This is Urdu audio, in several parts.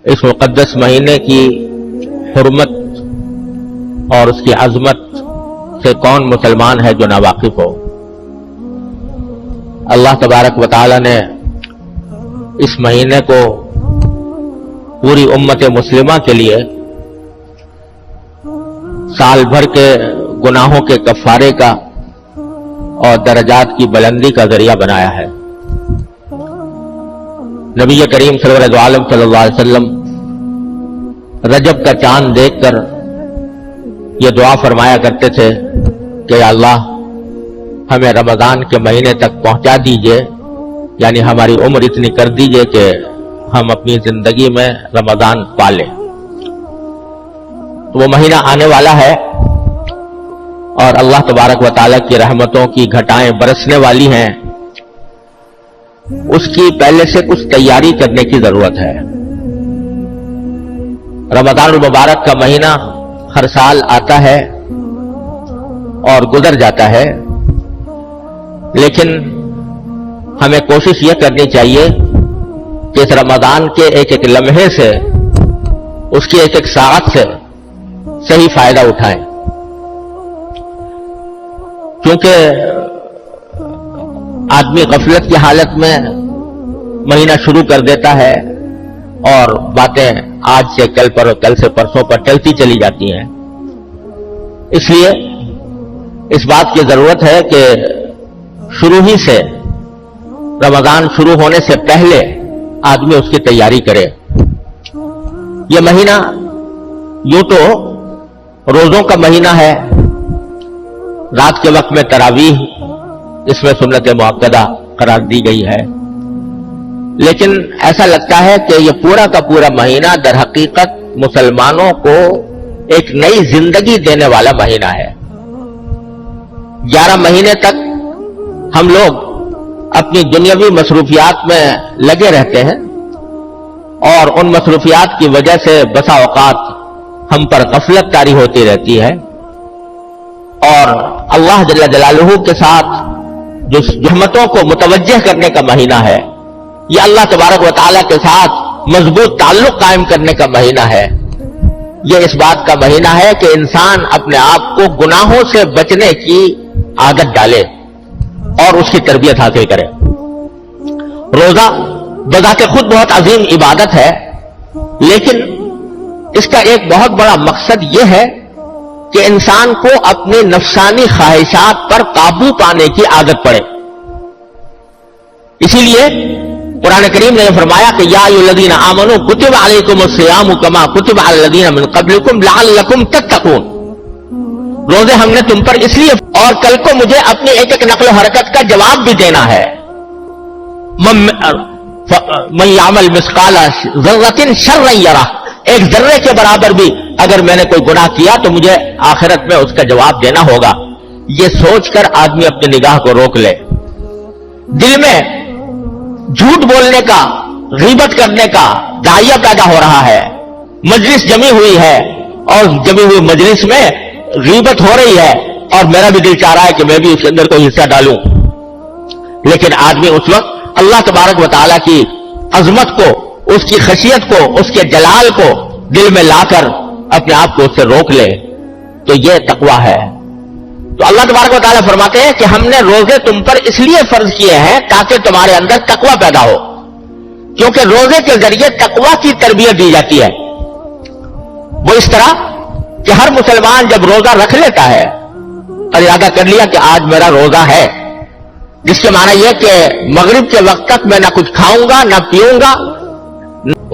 اس مقدس مہینے کی حرمت اور اس کی عظمت سے کون مسلمان ہے جو ناواقف ہو؟ اللہ تبارک و تعالی نے اس مہینے کو پوری امت مسلمہ کے لیے سال بھر کے گناہوں کے کفارے کا اور درجات کی بلندی کا ذریعہ بنایا ہے۔ نبی کریم سرور عالم صلی اللہ علیہ وسلم رجب کا چاند دیکھ کر یہ دعا فرمایا کرتے تھے کہ یا اللہ ہمیں رمضان کے مہینے تک پہنچا دیجئے، یعنی ہماری عمر اتنی کر دیجئے کہ ہم اپنی زندگی میں رمضان پالیں۔ تو وہ مہینہ آنے والا ہے اور اللہ تبارک و تعالیٰ کی رحمتوں کی گھٹائیں برسنے والی ہیں، اس کی پہلے سے کچھ تیاری کرنے کی ضرورت ہے۔ رمضان المبارک کا مہینہ ہر سال آتا ہے اور گزر جاتا ہے، لیکن ہمیں کوشش یہ کرنی چاہیے کہ اس رمضان کے ایک ایک لمحے سے، اس کی ایک ایک ساعت سے صحیح فائدہ اٹھائیں، کیونکہ آدمی غفلت کی حالت میں مہینہ شروع کر دیتا ہے اور باتیں آج سے کل پر اور کل سے پرسوں پر چلتی چلی جاتی ہیں۔ اس لیے اس بات کی ضرورت ہے کہ شروع ہی سے، رمضان شروع ہونے سے پہلے آدمی اس کی تیاری کرے۔ یہ مہینہ یوں تو روزوں کا مہینہ ہے، رات کے وقت میں تراویح اس میں سنت مؤکدہ قرار دی گئی ہے، لیکن ایسا لگتا ہے کہ یہ پورا کا پورا مہینہ در حقیقت مسلمانوں کو ایک نئی زندگی دینے والا مہینہ ہے۔ 11 مہینے تک ہم لوگ اپنی دنیاوی مصروفیات میں لگے رہتے ہیں اور ان مصروفیات کی وجہ سے بسا اوقات ہم پر غفلت طاری ہوتی رہتی ہے، اور اللہ جل جلالہ کے ساتھ جو رحمتوں کو متوجہ کرنے کا مہینہ ہے، یہ اللہ تبارک و تعالیٰ کے ساتھ مضبوط تعلق قائم کرنے کا مہینہ ہے۔ یہ اس بات کا مہینہ ہے کہ انسان اپنے آپ کو گناہوں سے بچنے کی عادت ڈالے اور اس کی تربیت حاصل کرے۔ روزہ بذات خود بہت عظیم عبادت ہے، لیکن اس کا ایک بہت بڑا مقصد یہ ہے کہ انسان کو اپنی نفسانی خواہشات پر قابو پانے کی عادت پڑے۔ اسی لیے قرآن کریم نے فرمایا کہ یا ایھا الذین آمنوا کتب علیکم الصیام کما کتب علی الذین من قبلکم لعلکم تتقون۔ روزے ہم نے تم پر اس لیے، اور کل کو مجھے اپنی ایک ایک نقل و حرکت کا جواب بھی دینا ہے۔ من یعمل مثقال ذرۃ شرا یرہ، ایک ذرے کے برابر بھی اگر میں نے کوئی گناہ کیا تو مجھے آخرت میں اس کا جواب دینا ہوگا۔ یہ سوچ کر آدمی اپنی نگاہ کو روک لے۔ دل میں جھوٹ بولنے کا، غیبت کرنے کا داعیہ پیدا ہو رہا ہے، مجلس جمی ہوئی ہے اور جمی ہوئی مجلس میں غیبت ہو رہی ہے اور میرا بھی دل چاہ رہا ہے کہ میں بھی اس کے اندر کوئی حصہ ڈالوں، لیکن آدمی اس وقت اللہ تبارک و تعالیٰ کی عظمت کو، اس کی خشیت کو، اس کے جلال کو دل میں لا کر اپنے آپ کو اس سے روک لے، تو یہ تقویٰ ہے۔ تو اللہ تبارک و تعالیٰ فرماتے ہیں کہ ہم نے روزے تم پر اس لیے فرض کیے ہیں تاکہ تمہارے اندر تقویٰ پیدا ہو، کیونکہ روزے کے ذریعے تقویٰ کی تربیت دی جاتی ہے۔ وہ اس طرح کہ ہر مسلمان جب روزہ رکھ لیتا ہے اور ارادہ کر لیا کہ آج میرا روزہ ہے، جس کے معنی یہ کہ مغرب کے وقت تک میں نہ کچھ کھاؤں گا نہ پیوں گا،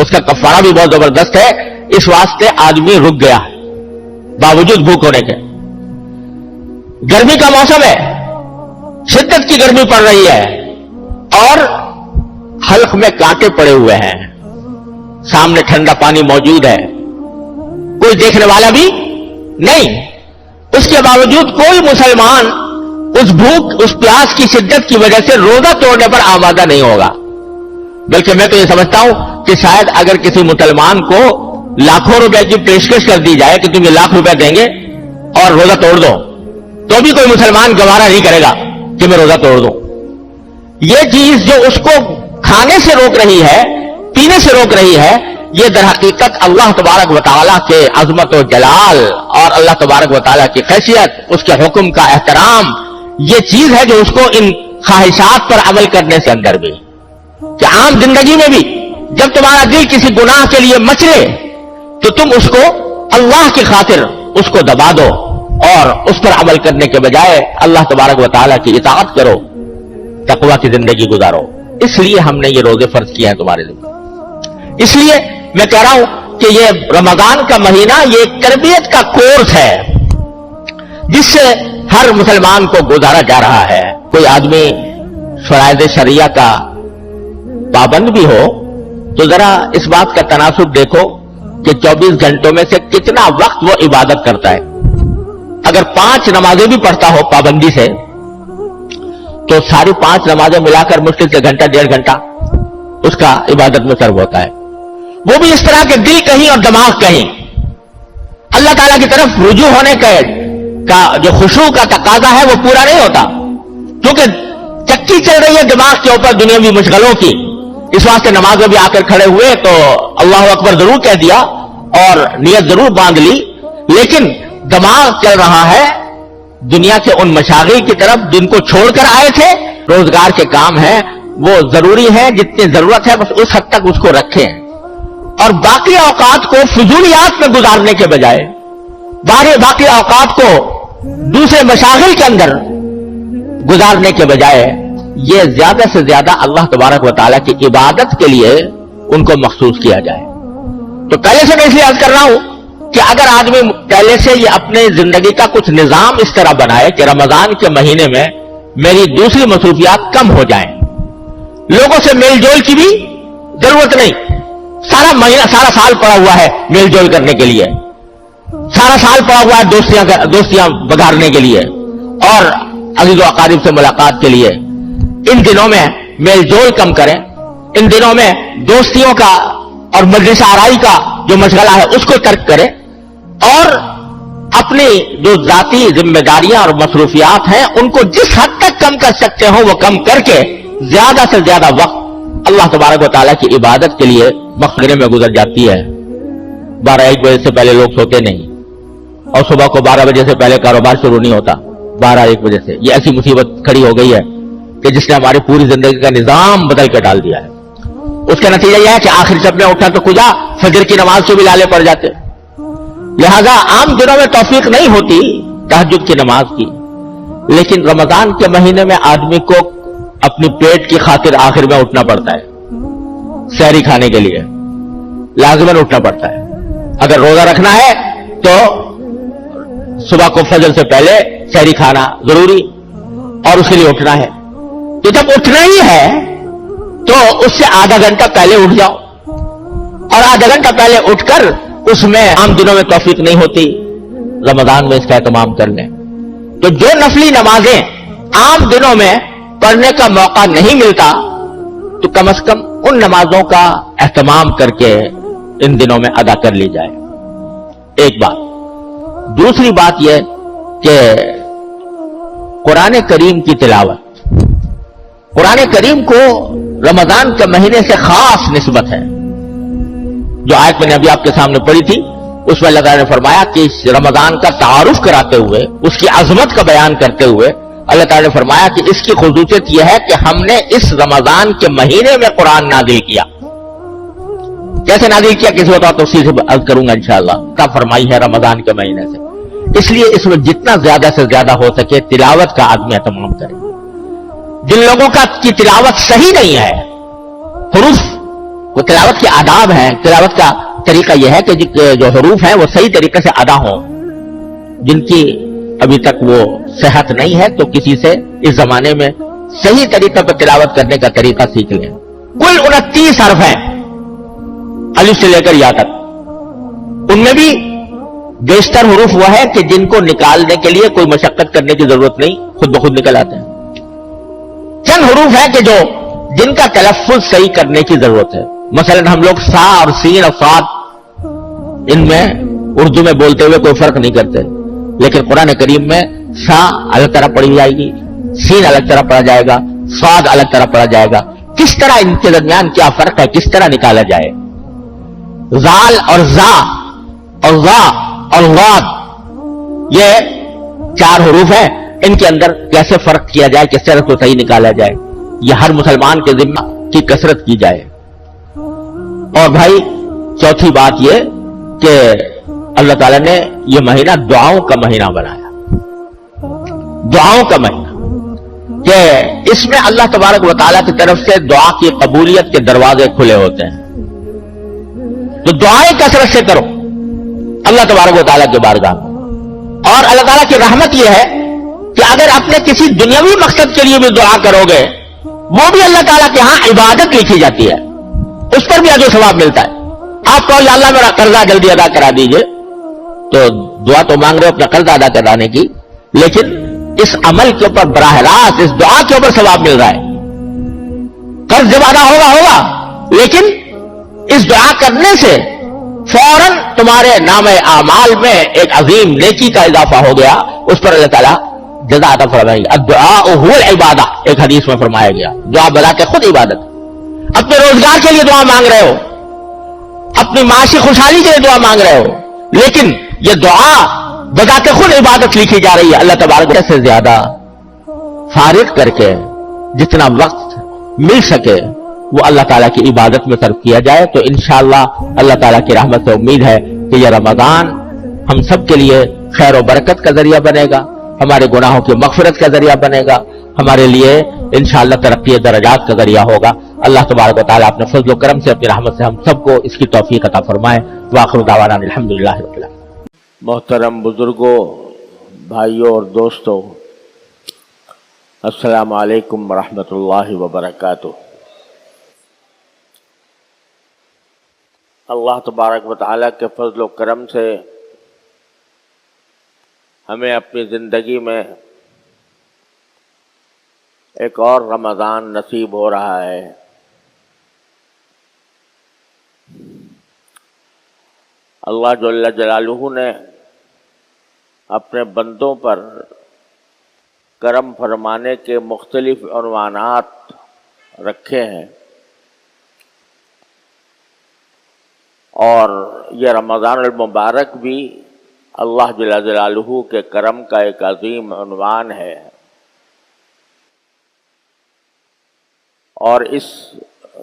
اس کا کفارہ بھی بہت زبردست ہے۔ اس واسطے آدمی رک گیا باوجود بھوک ہونے کے۔ گرمی کا موسم ہے، شدت کی گرمی پڑ رہی ہے اور حلق میں کانٹے پڑے ہوئے ہیں، سامنے ٹھنڈا پانی موجود ہے، کوئی دیکھنے والا بھی نہیں، اس کے باوجود کوئی مسلمان اس بھوک، اس پیاس کی شدت کی وجہ سے روزہ توڑنے پر آمادہ نہیں ہوگا۔ بلکہ میں تو یہ سمجھتا ہوں کہ شاید اگر کسی مسلمان کو لاکھوں روپے کی پیشکش کر دی جائے کہ تم یہ لاکھ روپے دیں گے اور روزہ توڑ دو، تو بھی کوئی مسلمان گوارا نہیں کرے گا کہ میں روزہ توڑ دوں۔ یہ چیز جو اس کو کھانے سے روک رہی ہے، پینے سے روک رہی ہے، یہ در حقیقت اللہ تبارک و تعالیٰ کے عظمت و جلال اور اللہ تبارک و تعالیٰ کی خیریت، اس کے حکم کا احترام، یہ چیز ہے جو اس کو ان خواہشات پر عمل کرنے سے اندر بھی، کہ عام زندگی میں بھی جب تمہارا دل کسی گناہ کے لیے مچلے تو تم اس کو اللہ کی خاطر اس کو دبا دو اور اس پر عمل کرنے کے بجائے اللہ تبارک و تعالیٰ کی اطاعت کرو، تقویٰ کی زندگی گزارو۔ اس لیے ہم نے یہ روزے فرض کیے ہیں تمہارے لیے۔ اس لیے میں کہہ رہا ہوں کہ یہ رمضان کا مہینہ یہ ایک تربیت کا کورس ہے جس سے ہر مسلمان کو گزارا جا رہا ہے۔ کوئی آدمی فرائض شریعہ کا پابند بھی ہو تو ذرا اس بات کا تناسب دیکھو کہ 24 گھنٹوں میں سے کتنا وقت وہ عبادت کرتا ہے۔ اگر 5 نمازیں بھی پڑھتا ہو پابندی سے تو ساری 5 نمازیں ملا کر مشکل سے گھنٹہ 1.5 گھنٹہ اس کا عبادت میں صرف ہوتا ہے، وہ بھی اس طرح کے دل کہیں اور دماغ کہیں۔ اللہ تعالیٰ کی طرف رجوع ہونے کا جو خشوع کا تقاضا ہے وہ پورا نہیں ہوتا، کیونکہ چکی چل رہی ہے دماغ کے اوپر دنیاوی مشغلوں کی۔ اس واسطے نماز میں بھی آ کر کھڑے ہوئے تو اللہ اکبر ضرور کہہ دیا اور نیت ضرور باندھ لی، لیکن دماغ چل رہا ہے دنیا کے ان مشاغل کی طرف جن کو چھوڑ کر آئے تھے۔ روزگار کے کام ہیں وہ ضروری ہے، جتنی ضرورت ہے بس اس حد تک اس کو رکھیں، اور باقی اوقات کو فضولیات میں گزارنے کے بجائے، باقی اوقات کو دوسرے مشاغل کے اندر گزارنے کے بجائے یہ زیادہ سے زیادہ اللہ تبارک و تعالیٰ کی عبادت کے لیے ان کو مخصوص کیا جائے۔ تو پہلے سے میں اس لیے عرض کر رہا ہوں کہ اگر آدمی پہلے سے یہ اپنے زندگی کا کچھ نظام اس طرح بنائے کہ رمضان کے مہینے میں میری دوسری مصروفیات کم ہو جائیں، لوگوں سے میل جول کی بھی ضرورت نہیں، سارا مہینہ سارا سال پڑا ہوا ہے میل جول کرنے کے لیے، سارا سال پڑا ہوا ہے دوستیاں بگارنے کے لیے اور عزیز و اقارب سے ملاقات کے لیے۔ ان دنوں میں میل جول کم کریں، ان دنوں میں دوستیوں کا اور مجلس آرائی کا جو مشغلہ ہے اس کو ترک کریں، اور اپنی جو ذاتی ذمہ داریاں اور مصروفیات ہیں ان کو جس حد تک کم کر سکتے ہو وہ کم کر کے زیادہ سے زیادہ وقت اللہ تبارک و تعالیٰ کی عبادت کے لیے مغفرے میں گزر جاتی ہے۔ 12-1 بجے سے پہلے لوگ سوتے نہیں، اور صبح کو 12 بجے سے پہلے کاروبار شروع نہیں ہوتا، 12-1 بجے سے۔ یہ ایسی مصیبت کھڑی ہو گئی ہے کہ جس نے ہماری پوری زندگی کا نظام بدل کے ڈال دیا ہے۔ اس کا نتیجہ یہ ہے کہ آخر جب میں اٹھا تو کجا فجر کی نماز سے بھی لالے پڑ جاتے، لہذا عام دنوں میں توفیق نہیں ہوتی تہجد کی نماز کی، لیکن رمضان کے مہینے میں آدمی کو اپنی پیٹ کی خاطر آخر میں اٹھنا پڑتا ہے، سحری کھانے کے لیے لازماً اٹھنا پڑتا ہے۔ اگر روزہ رکھنا ہے تو صبح کو فجر سے پہلے سحری کھانا ضروری اور اس کے لیے اٹھنا ہے، تو جب اٹھنا ہی ہے تو اس سے آدھا گھنٹہ پہلے اٹھ جاؤ، اور آدھا گھنٹہ پہلے اٹھ کر اس میں عام دنوں میں توفیق نہیں ہوتی، رمضان میں اس کا اہتمام کر لیں۔ تو جو نفلی نمازیں عام دنوں میں پڑھنے کا موقع نہیں ملتا تو کم از کم ان نمازوں کا اہتمام کر کے ان دنوں میں ادا کر لی جائے، ایک بات۔ دوسری بات یہ کہ قرآن کریم کی تلاوت، قرآن کریم کو رمضان کے مہینے سے خاص نسبت ہے۔ جو آیت میں نے ابھی آپ کے سامنے پڑھی تھی اس میں اللہ تعالیٰ نے فرمایا کہ رمضان کا تعارف کراتے ہوئے، اس کی عظمت کا بیان کرتے ہوئے اللہ تعالیٰ نے فرمایا کہ اس کی خصوصیت یہ ہے کہ ہم نے اس رمضان کے مہینے میں قرآن نازل کیا۔ کیسے نازل کیا کسی وقت تفصیل سے عرض کروں گا انشاءاللہ، کیا فرمائی ہے رمضان کے مہینے سے۔ اس لیے اس میں جتنا زیادہ سے زیادہ ہو سکے تلاوت کا آدمی اہتمام کرے۔ جن لوگوں کی تلاوت صحیح نہیں ہے، حروف وہ تلاوت کے آداب ہیں، تلاوت کا طریقہ یہ ہے کہ جو حروف ہیں وہ صحیح طریقے سے ادا ہوں، جن کی ابھی تک وہ صحت نہیں ہے تو کسی سے اس زمانے میں صحیح طریقے پر تلاوت کرنے کا طریقہ سیکھ لیں۔ کل 29 حرف ہیں الف سے لے کر یا تک، ان میں بھی بیشتر حروف وہ ہے کہ جن کو نکالنے کے لیے کوئی مشقت کرنے کی ضرورت نہیں، خود بخود نکل آتے ہیں۔ چند حروف ہیں کہ جن کا تلفظ صحیح کرنے کی ضرورت ہے، مثلا ہم لوگ سا اور سین اور صاد ان میں اردو میں بولتے ہوئے کوئی فرق نہیں کرتے، لیکن قرآن کریم میں سا الگ طرح پڑھی جائے گی، سین الگ طرح پڑھا جائے گا، صاد الگ طرح پڑھا جائے گا۔ کس طرح ان کے درمیان کیا فرق ہے، کس طرح نکالا جائے، زال اور زا اور وا اور غاد، یہ 4 حروف ہیں، ان کے اندر کیسے فرق کیا جائے، کس طرح کو صحیح نکالا جائے، یہ ہر مسلمان کے ذمہ کی کثرت کی جائے۔ اور بھائی چوتھی بات یہ کہ اللہ تعالیٰ نے یہ مہینہ دعاؤں کا مہینہ بنایا، دعاؤں کا مہینہ، کہ اس میں اللہ تبارک و تعالیٰ کی طرف سے دعا کی قبولیت کے دروازے کھلے ہوتے ہیں۔ تو دعائیں کثرت سے کرو اللہ تبارک و تعالیٰ کے بارگاہ میں۔ اور اللہ تعالیٰ کی رحمت یہ ہے کہ اگر اپنے کسی دنیاوی مقصد کے لیے بھی دعا کرو گے، وہ بھی اللہ تعالیٰ کے ہاں عبادت لکھی جاتی ہے، اس پر بھی اجر و ثواب ملتا ہے۔ آپ کہو یا اللہ میرا قرضہ جلدی ادا کرا دیجئے، تو دعا تو مانگ رہے ہو اپنا قرضہ ادا کرانے کی، لیکن اس عمل کے اوپر براہ راست اس دعا کے اوپر ثواب مل رہا ہے۔ قرض جب ادا ہوگا، لیکن اس دعا کرنے سے فوراً تمہارے نام اعمال میں ایک عظیم نیکی کا اضافہ ہو گیا، اس پر اللہ تعالیٰ جزا عطا فرمائے گا۔ الدعاء هو العبادہ، ایک حدیث میں فرمایا گیا، دعا بلا کے خود عبادت۔ اپنے روزگار کے لیے دعا مانگ رہے ہو، اپنی معاشی خوشحالی کے لیے دعا مانگ رہے ہو، لیکن یہ دعا بذات خود عبادت لکھی جا رہی ہے۔ اللہ تبارک سے زیادہ فارغ کر کے جتنا وقت مل سکے وہ اللہ تعالیٰ کی عبادت میں صرف کیا جائے، تو انشاءاللہ اللہ تعالیٰ کی رحمت سے امید ہے کہ یہ رمضان ہم سب کے لیے خیر و برکت کا ذریعہ بنے گا، ہمارے گناہوں کی مغفرت کا ذریعہ بنے گا، ہمارے لیے انشاءاللہ ترقی درجات کا ذریعہ ہوگا۔ اللہ تبارک و تعالیٰ اپنے فضل و کرم سے اپنی رحمت سے ہم سب کو اس کی توفیق عطا فرمائے۔ وآخر دعوانا الحمدللہ رب العالمین۔ محترم بزرگوں، بھائیوں اور دوستوں، السلام علیکم ورحمۃ اللہ وبرکاتہ۔ اللہ تبارک و تعالیٰ کے فضل و کرم سے ہمیں اپنی زندگی میں ایک اور رمضان نصیب ہو رہا ہے۔ اللہ جل جلالہ نے اپنے بندوں پر کرم فرمانے کے مختلف عنوانات رکھے ہیں، اور یہ رمضان المبارک بھی اللہ جل جلالہ کے کرم کا ایک عظیم عنوان ہے۔ اور اس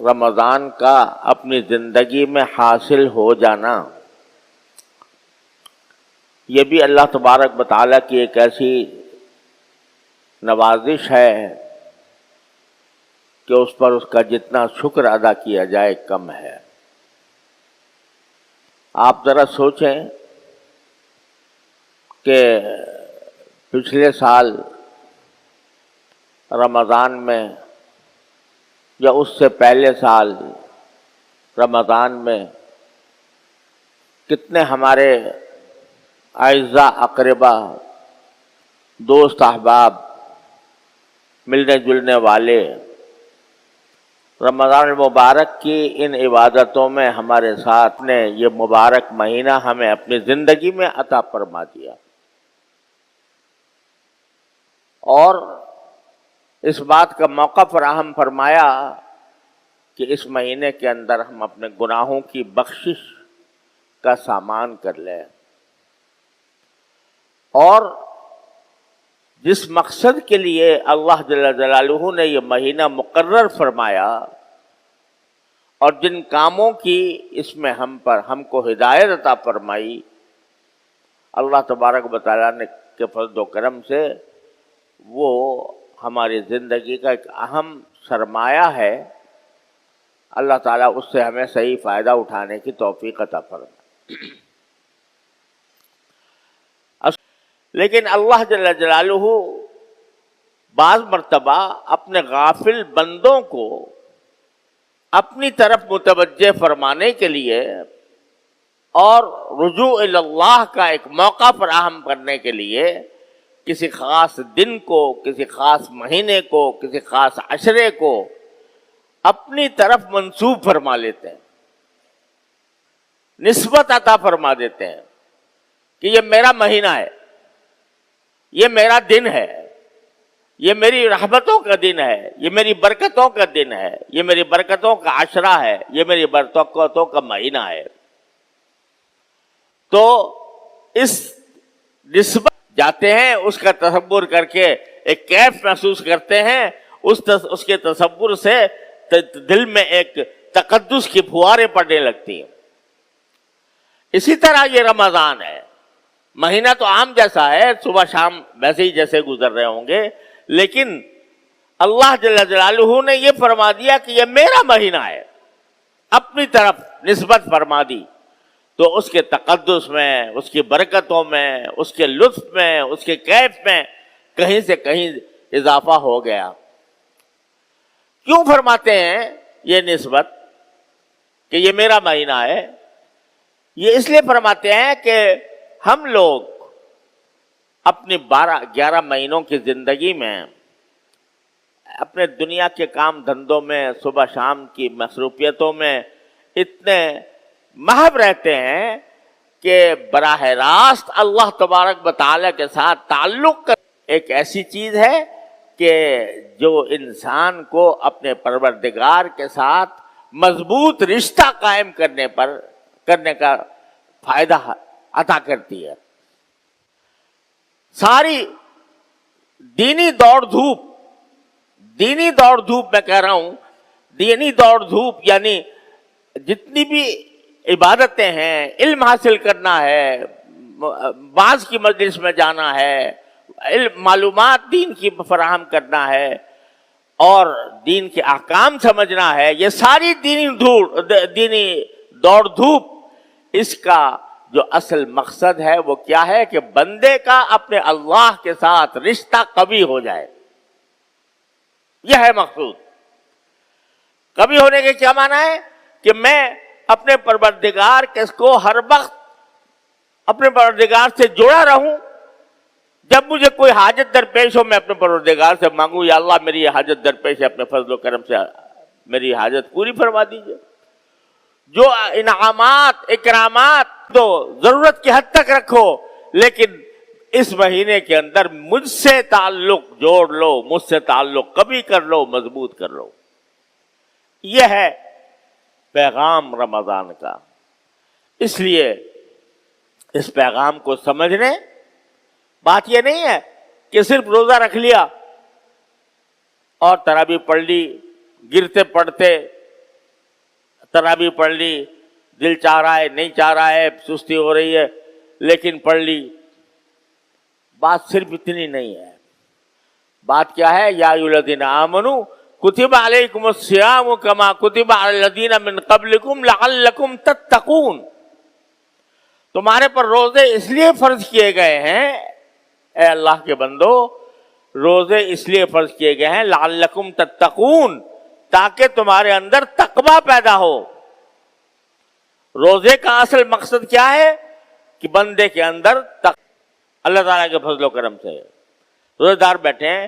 رمضان کا اپنی زندگی میں حاصل ہو جانا، یہ بھی اللہ تبارک و تعالیٰ کی ایک ایسی نوازش ہے کہ اس پر اس کا جتنا شکر ادا کیا جائے کم ہے۔ آپ ذرا سوچیں کہ پچھلے سال رمضان میں یا اس سے پہلے سال رمضان میں کتنے ہمارے اعزاء اقربا، دوست احباب، ملنے جلنے والے رمضان المبارک کی ان عبادتوں میں ہمارے ساتھ نے یہ مبارک مہینہ ہمیں اپنی زندگی میں عطا فرما دیا، اور اس بات کا موقع فراہم فرمایا کہ اس مہینے کے اندر ہم اپنے گناہوں کی بخشش کا سامان کر لیں، اور جس مقصد کے لیے اللہ جل جلالہ نے یہ مہینہ مقرر فرمایا اور جن کاموں کی اس میں ہم کو ہدایت عطا فرمائی، اللہ تبارک و تعالیٰ نے کے فضل و کرم سے وہ ہماری زندگی کا ایک اہم سرمایہ ہے۔ اللہ تعالیٰ اس سے ہمیں صحیح فائدہ اٹھانے کی توفیق عطا فرمائے۔ لیکن اللہ جل جلالہ بعض مرتبہ اپنے غافل بندوں کو اپنی طرف متوجہ فرمانے کے لیے اور رجوع الی اللہ کا ایک موقع فراہم کرنے کے لیے کسی خاص دن کو، کسی خاص مہینے کو، کسی خاص عشرے کو اپنی طرف منسوب فرما لیتے ہیں، نسبت عطا فرما دیتے ہیں کہ یہ میرا مہینہ ہے، یہ میرا دن ہے، یہ میری رحمتوں کا دن ہے، یہ میری برکتوں کا دن ہے، یہ میری برکتوں کا عشرہ ہے، یہ میری برکتوں کا مہینہ ہے۔ تو اس نسبت جاتے ہیں، اس کا تصور کر کے ایک کیف محسوس کرتے ہیں، اس کے تصور سے دل میں ایک تقدس کی پھواریں پڑنے لگتی ہیں۔ اسی طرح یہ رمضان ہے، مہینہ تو عام جیسا ہے، صبح شام ویسے ہی جیسے گزر رہے ہوں گے، لیکن اللہ جل جلالہ نے یہ فرما دیا کہ یہ میرا مہینہ ہے، اپنی طرف نسبت فرما دی، تو اس کے تقدس میں، اس کی برکتوں میں، اس کے لطف میں، اس کے کیف میں کہیں سے کہیں اضافہ ہو گیا۔ کیوں فرماتے ہیں یہ نسبت کہ یہ میرا مہینہ ہے؟ یہ اس لیے فرماتے ہیں کہ ہم لوگ اپنی 11 مہینوں کی زندگی میں اپنے دنیا کے کام دھندوں میں، صبح شام کی مصروفیتوں میں اتنے محو رہتے ہیں کہ براہ راست اللہ تبارک و تعالیٰ کے ساتھ تعلق ایک ایسی چیز ہے کہ جو انسان کو اپنے پروردگار کے ساتھ مضبوط رشتہ قائم کرنے کا فائدہ عطا کرتی ہے۔ ساری دینی دوڑ دھوپ میں کہہ رہا ہوں، دینی دوڑ دھوپ یعنی جتنی بھی عبادتیں ہیں، علم حاصل کرنا ہے، بعض کی مجلس میں جانا ہے، معلومات دین کی فراہم کرنا ہے اور دین کے احکام سمجھنا ہے، یہ ساری دینی دوڑ دھوپ، اس کا جو اصل مقصد ہے وہ کیا ہے کہ بندے کا اپنے اللہ کے ساتھ رشتہ قوی ہو جائے۔ یہ ہے مقصود۔ قوی ہونے کے کیا معنی ہے؟ کہ میں اپنے پروردگار کو ہر وقت اپنے پروردگار سے جڑا رہوں، جب مجھے کوئی حاجت درپیش ہو میں اپنے پروردگار سے مانگوں، یا اللہ میری یہ حاجت درپیش ہے، اپنے فضل و کرم سے میری حاجت پوری فرما دیجیے۔ جو انعامات اکرامات تو ضرورت کی حد تک رکھو، لیکن اس مہینے کے اندر مجھ سے تعلق جوڑ لو، مجھ سے تعلق قوی کر لو، مضبوط کر لو۔ یہ ہے پیغام رمضان کا۔ اس لیے اس پیغام کو سمجھنے، بات یہ نہیں ہے کہ صرف روزہ رکھ لیا اور تراویح پڑھ لی، گرتے پڑھتے تراویح پڑھ لی، دل چاہ رہا ہے نہیں چاہ رہا ہے، سستی ہو رہی ہے لیکن پڑھ لی۔ بات صرف اتنی نہیں ہے، بات کیا ہے؟ یا ایھا الذین آمنوا کتب علیکم الصیام کما کتب علی الذین من قبلکم لعلکم تتقون۔ تمہارے پر روزے اس لیے فرض کیے گئے ہیں اے اللہ کے بندو، روزے اس لیے فرض کیے گئے ہیں لعلکم تتقون، تاکہ تمہارے اندر تقوی پیدا ہو۔ روزے کا اصل مقصد کیا ہے؟ کہ بندے کے اندر اللہ تعالیٰ کے فضل و کرم سے روزے دار بیٹھے ہیں،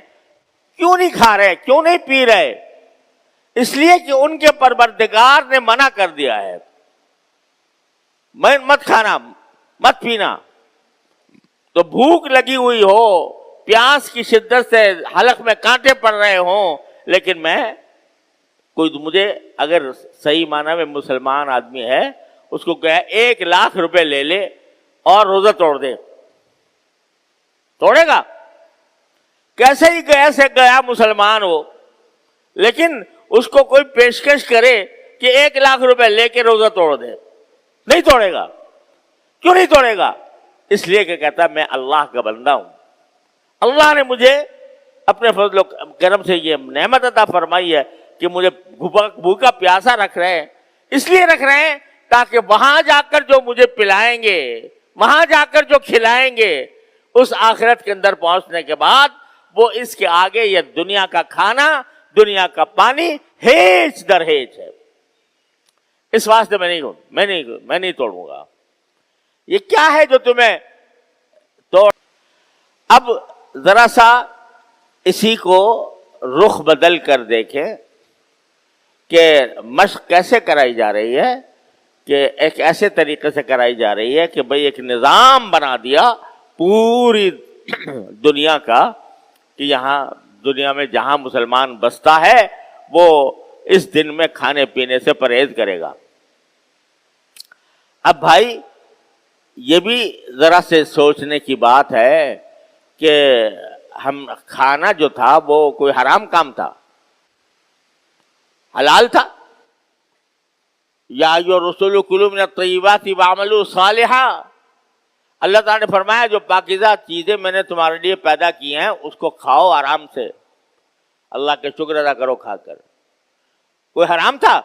کیوں نہیں کھا رہے، کیوں نہیں پی رہے؟ اس لیے کہ ان کے پروردگار نے منع کر دیا ہے، مت کھانا مت پینا۔ تو بھوک لگی ہوئی ہو، پیاس کی شدت سے حلق میں کانٹے پڑ رہے ہوں، لیکن مجھے اگر صحیح معنی میں مسلمان آدمی ہے، اس کو کہا 1,00,000 روپے لے لے اور روزہ توڑ دے، توڑے گا؟ کیسے ہی گیا مسلمان ہو، لیکن اس کو کوئی پیشکش کرے کہ 1,00,000 روپے لے کے روزہ توڑ دے، نہیں توڑے گا۔ کیوں نہیں توڑے گا؟ اس لیے کہ کہتا ہے میں اللہ کا بندہ ہوں، اللہ نے مجھے اپنے فضل و کرم سے یہ نعمت عطا فرمائی ہے کہ مجھے بھوکا پیاسا رکھ رہے ہیں، اس لیے رکھ رہے ہیں تاکہ وہاں جا کر جو مجھے پلائیں گے، وہاں جا کر جو کھلائیں گے، اس آخرت کے اندر پہنچنے کے بعد وہ اس کے آگے یہ دنیا کا کھانا، دنیا کا پانی ہیچ در ہیچ ہے۔ اس واسطے میں نہیں توڑوں گا۔ یہ کیا ہے جو تمہیں توڑ؟ اب ذرا سا اسی کو رخ بدل کر دیکھیں کہ مشق کیسے کرائی جا رہی ہے، کہ ایک ایسے طریقے سے کرائی جا رہی ہے کہ بھئی ایک نظام بنا دیا پوری دنیا کا کہ یہاں دنیا میں جہاں مسلمان بستا ہے وہ اس دن میں کھانے پینے سے پرہیز کرے گا۔ اب بھائی یہ بھی ذرا سے سوچنے کی بات ہے کہ ہم کھانا جو تھا وہ کوئی حرام کام تھا، حلال تھا. یا ایھا الرسول کلوا من الطیبات واعملوا صالحا، اللہ تعالیٰ نے فرمایا جو پاکیزہ چیزیں میں نے تمہارے لیے پیدا کی ہیں اس کو کھاؤ آرام سے، اللہ کے شکر ادا کرو کھا کر. کوئی حرام تھا؟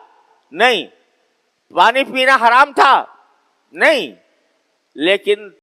نہیں. پانی پینا حرام تھا؟ نہیں. لیکن